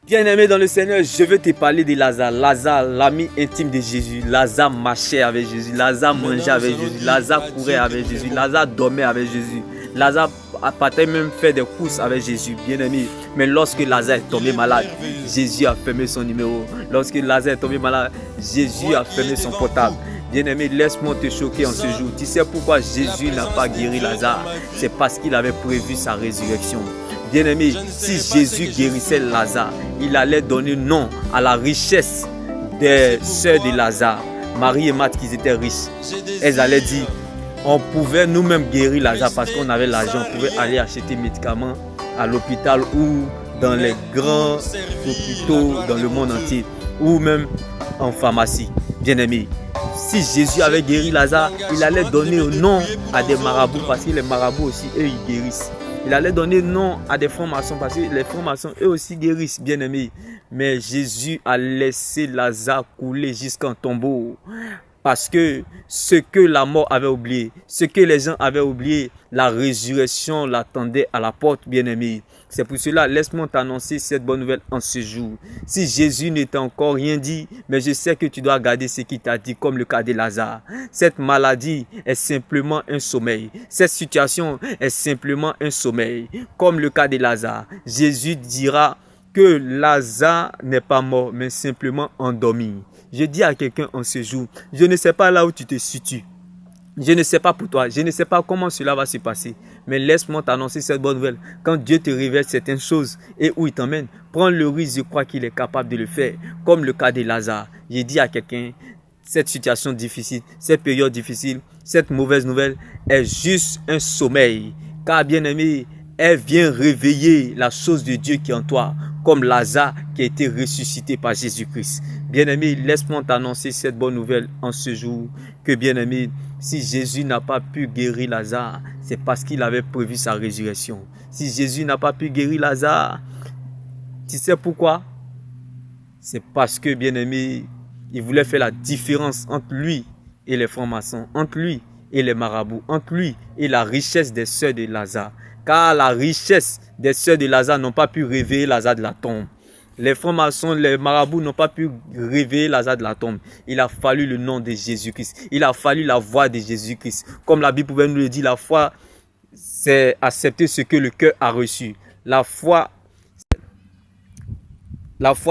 Bien-aimé dans le Seigneur, je veux te parler de Lazare. Lazare, l'ami intime de Jésus. Lazare marchait avec Jésus. Lazare mangeait avec Jésus. Lazare courait avec Jésus. Lazare dormait avec Jésus. Lazare partait même faire des courses avec Jésus, bien-aimé. Mais lorsque Lazare est tombé malade, Jésus a fermé son numéro. Lorsque Lazare est tombé malade, Jésus a fermé son portable. Bien-aimé, laisse-moi te choquer en ce jour. Tu sais pourquoi Jésus n'a pas guéri Lazare? C'est parce qu'il avait prévu sa résurrection. Bien-aimé, si Jésus guérissait Lazare, il allait donner nom à la richesse des sœurs de Lazare. Marie et Marthe, qui étaient riches. Elles allaient dire, on pouvait nous-mêmes guérir Lazare parce qu'on avait l'argent. On pouvait aller acheter des médicaments à l'hôpital ou dans les grands hôpitaux dans le monde entier. Ou même en pharmacie. Bien-aimé, si Jésus avait guéri Lazare, il allait donner nom à des marabouts parce que les marabouts aussi, eux, ils guérissent. Il allait donner nom à des francs-maçons parce que les francs-maçons, eux aussi, guérissent, bien-aimés. Mais Jésus a laissé Lazare couler jusqu'en tombeau. Parce que ce que la mort avait oublié, ce que les gens avaient oublié, la résurrection l'attendait à la porte, bien-aimé. C'est pour cela, laisse-moi t'annoncer cette bonne nouvelle en ce jour. Si Jésus ne t'a encore rien dit, mais je sais que tu dois garder ce qu'il t'a dit, comme le cas de Lazare. Cette maladie est simplement un sommeil. Cette situation est simplement un sommeil, comme le cas de Lazare. Jésus dira que Lazare n'est pas mort, mais simplement endormi. Je dis à quelqu'un en ce jour, je ne sais pas là où tu te situes. Je ne sais pas pour toi, je ne sais pas comment cela va se passer. Mais laisse-moi t'annoncer cette bonne nouvelle. Quand Dieu te révèle certaines choses et où il t'emmène, prends le risque, je crois qu'il est capable de le faire. Comme le cas de Lazare. Je dis à quelqu'un, cette situation difficile, cette période difficile, cette mauvaise nouvelle est juste un sommeil. Car bien aimé, elle vient réveiller la chose de Dieu qui est en toi, comme Lazare qui a été ressuscité par Jésus-Christ. Bien-aimé, laisse-moi t'annoncer cette bonne nouvelle en ce jour, que bien-aimé, si Jésus n'a pas pu guérir Lazare, c'est parce qu'il avait prévu sa résurrection. Si Jésus n'a pas pu guérir Lazare, tu sais pourquoi? C'est parce que, bien-aimé, il voulait faire la différence entre lui et les francs-maçons, entre lui et les marabouts, entre lui et la richesse des sœurs de Lazare. Car la richesse des sœurs de Lazare n'ont pas pu réveiller Lazare de la tombe. Les francs-maçons, les marabouts n'ont pas pu réveiller Lazare de la tombe. Il a fallu le nom de Jésus-Christ. Il a fallu la voix de Jésus-Christ. Comme la Bible pouvait nous le dire, la foi, c'est accepter ce que le cœur a reçu. La foi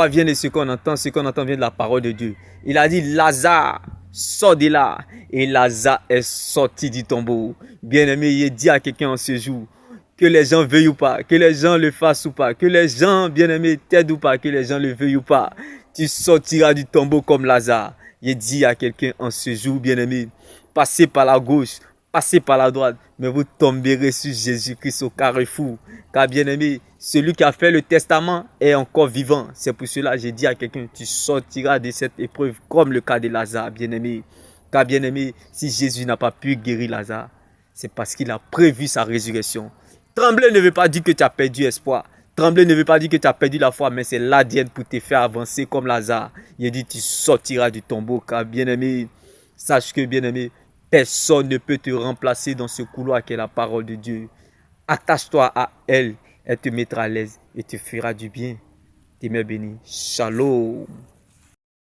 vient de ce qu'on entend vient de la parole de Dieu. Il a dit, Lazare, sors de là. Et Lazare est sorti du tombeau. Bien-aimé, il dit à quelqu'un en ce jour, que les gens veuillent ou pas, que les gens le fassent ou pas, que les gens, bien-aimés, t'aident ou pas, que les gens le veuillent ou pas, tu sortiras du tombeau comme Lazare. Il dit à quelqu'un en ce jour, bien-aimé, passez par la gauche, passez par la droite, mais vous tomberez sur Jésus-Christ au carrefour. Car bien-aimé, celui qui a fait le testament est encore vivant. C'est pour cela que j'ai dit à quelqu'un, tu sortiras de cette épreuve comme le cas de Lazare, bien-aimé. Car bien-aimé, si Jésus n'a pas pu guérir Lazare, c'est parce qu'il a prévu sa résurrection. Trembler ne veut pas dire que tu as perdu espoir. Trembler ne veut pas dire que tu as perdu la foi, mais c'est l'ADN pour te faire avancer comme Lazare. Il dit, tu sortiras du tombeau, car bien-aimé, sache que bien-aimé, personne ne peut te remplacer dans ce couloir qui est la parole de Dieu. Attache-toi à elle, elle te mettra à l'aise et te fera du bien. Tes mains bénies. Shalom.